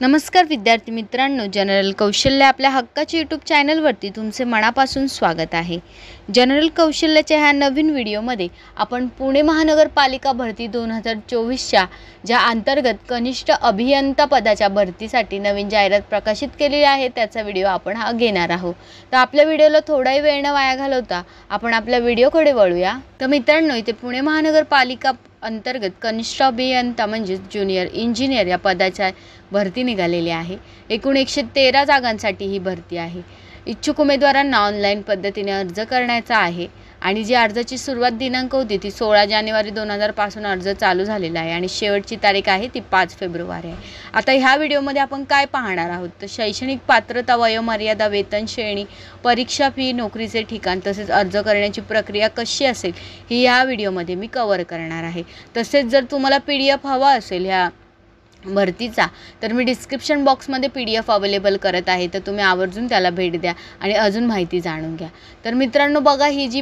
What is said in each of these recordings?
नमस्कार विद्यार्थी मित्रांनो, जनरल कौशल्य आपल्या हक्काच्या यूट्यूब चॅनलवरती तुमचे मनापासून स्वागत आहे। जनरल कौशल्याच्या ह्या नवीन व्हिडिओमध्ये आपण पुणे महानगरपालिका भरती 2024च्या ज्या अंतर्गत कनिष्ठ अभियंता पदाच्या भरतीसाठी नवीन जाहिरात प्रकाशित केलेली आहे त्याचा व्हिडिओ आपण घेणार आहोत। तर आपल्या व्हिडिओला थोडाही वेळ न वाया घालवता आपण आपल्या व्हिडिओकडे वळूया। तर मित्रांनो, इथे पुणे महानगरपालिका अंतर्गत कनिष्ठ अभियंता म्हणजे ज्युनियर इंजिनियर या पदाच्या भरती निघालेली आहे। एकूण 113 जागांसाठी ही भरती आहे। इच्छुक उमेदवारांना ऑनलाईन पद्धतीने अर्ज करण्याचा आहे आणि जी अर्जाची सुरुवात दिनांक होती ती 16 जानेवारी 2000 पासून अर्ज चालू झालेला आहे आणि शेवटची तारीख आहे ती 5 फेब्रुवारी आहे। आता ह्या व्हिडिओमध्ये आपण काय पाहणार आहोत तर शैक्षणिक पात्रता, वयोमर्यादा, वेतन श्रेणी, परीक्षा फी, नोकरीचे ठिकाण तसेच अर्ज करण्याची प्रक्रिया कशी असेल ही ह्या व्हिडिओमध्ये मी कव्हर करणार आहे। तसेच जर तुम्हाला PDF हवा असेल ह्या भरतीचा तर मी डिस्क्रिप्शन बॉक्समध्ये PDF अवेलेबल करत आहे, तर तुम्ही आवर्जून त्याला भेट द्या आणि अजून माहिती जाणून घ्या। तर मित्रांनो बघा, ही जी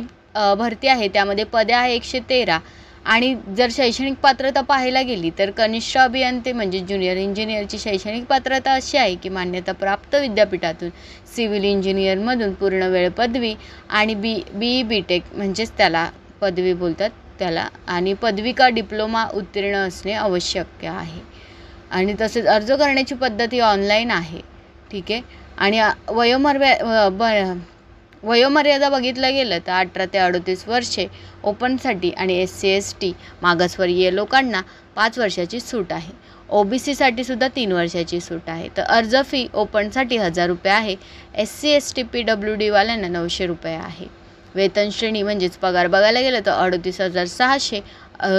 भरती आहे त्यामध्ये पदे आहे 113 आणि जर शैक्षणिक पात्रता पाहायला गेली तर कनिष्ठ अभियंते म्हणजे ज्युनियर इंजिनियरची शैक्षणिक पात्रता अशी आहे की मान्यताप्राप्त विद्यापीठातून सिव्हिल इंजिनियरमधून पूर्ण वेळ पदवी आणि BE BTech म्हणजेच त्याला पदवी बोलतात त्याला आणि पदविका डिप्लोमा उत्तीर्ण असणे आवश्यक आहे। आणि तसेच अर्ज करण्याची पद्धत ही ऑनलाईन आहे, ठीक आहे। आणि वयोमर्यादा बघितलं गेलं तर 18 ते 38 वर्षे ओपनसाठी आणि SC ST मागासवर्गीय लोकांना 5 वर्षाची सूट आहे। OBC साठी सुद्धा 3 वर्षाची सूट आहे। तर अर्ज फी ओपनसाठी 1000 रुपये आहे, SC ST PWD वाल्यांना 900 रुपये आहे। वेतन श्रेणी म्हणजेच पगार बघायला गेलं तर 38,600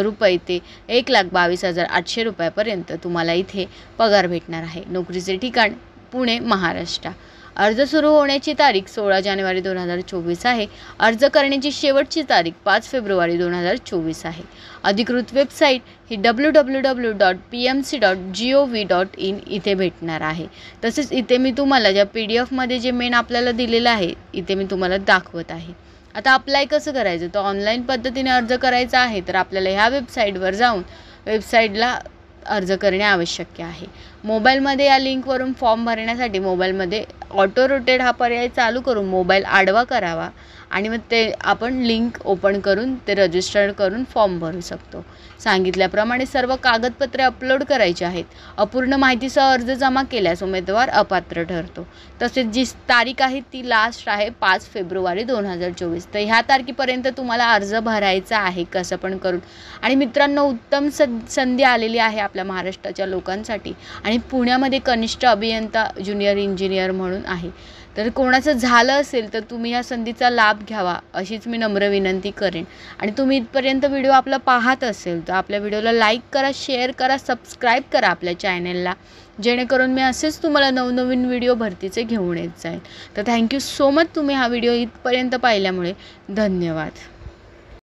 रुपये ते 1,22,800 रुपयापर्यंत तुम्हाला इथे पगार भेटणार आहे। नोकरीचे ठिकाण पुणे महाराष्ट्र। अर्ज सुरू होण्याची तारीख 16 जानेवारी 2024 आहे। अर्ज करण्याची शेवटची तारीख 5 फेब्रुवारी 2024 आहे। अधिकृत वेबसाईट ही www.pmc.gov.in इथे भेटणार आहे। तसेच इथे मी तुम्हाला ज्या PDF मध्ये जे मेन आपल्याला दिलेलं आहे इथे मी तुम्हाला दाखवत आहे। आता अप्लाय कसं करायचं तर ऑनलाईन पद्धतीने अर्ज करायचा आहे तर आपल्याला ह्या वेबसाईटवर जाऊन वेबसाईटला अर्ज करणे आवश्यक आहे। मोबाईलमध्ये या लिंकवरून फॉर्म भरण्यासाठी मोबाईलमध्ये ऑटो रोटेट हा पर्याय चालू करून मोबाईल आडवा करावा आणि मग ते आपण लिंक ओपन करून ते रजिस्टर करून फॉर्म भरू शकतो। सांगितल्याप्रमाणे सर्व कागदपत्रे अपलोड करायची आहेत। अपूर्ण माहितीसह अर्ज जमा केल्यास उमेदवार अपात्र ठरतो। तसेच जी तारीख आहे ती लास्ट आहे 5 फेब्रुवारी 2024। तर ह्या तारखेपर्यंत तुम्हाला अर्ज भरायचा आहे कसं पण करून। आणि मित्रांनो, उत्तम संधी आलेली आहे आपल्या महाराष्ट्राच्या लोकांसाठी आणि पुण्यामध्ये कनिष्ठ अभियंता ज्युनियर इंजिनियर म्हणून आहे। तर कोणाचं झालं असेल तर तुम्ही या संधीचा लाभ घ्यावा अशीच मी नम्र विनंती करेन। आणि तुम्ही इथपर्यंत व्हिडिओ आपला पाहत असेल तर आपल्या व्हिडिओला लाईक करा, शेअर करा, सबस्क्राईब करा आपल्या चॅनलला, जेणेकरून मी असेच तुम्हाला नवनवीन व्हिडिओ भरतीचे घेऊन येत जाईल। तर थँक्यू सो मच तुम्ही हा व्हिडिओ इथपर्यंत पाहिल्यामुळे। धन्यवाद।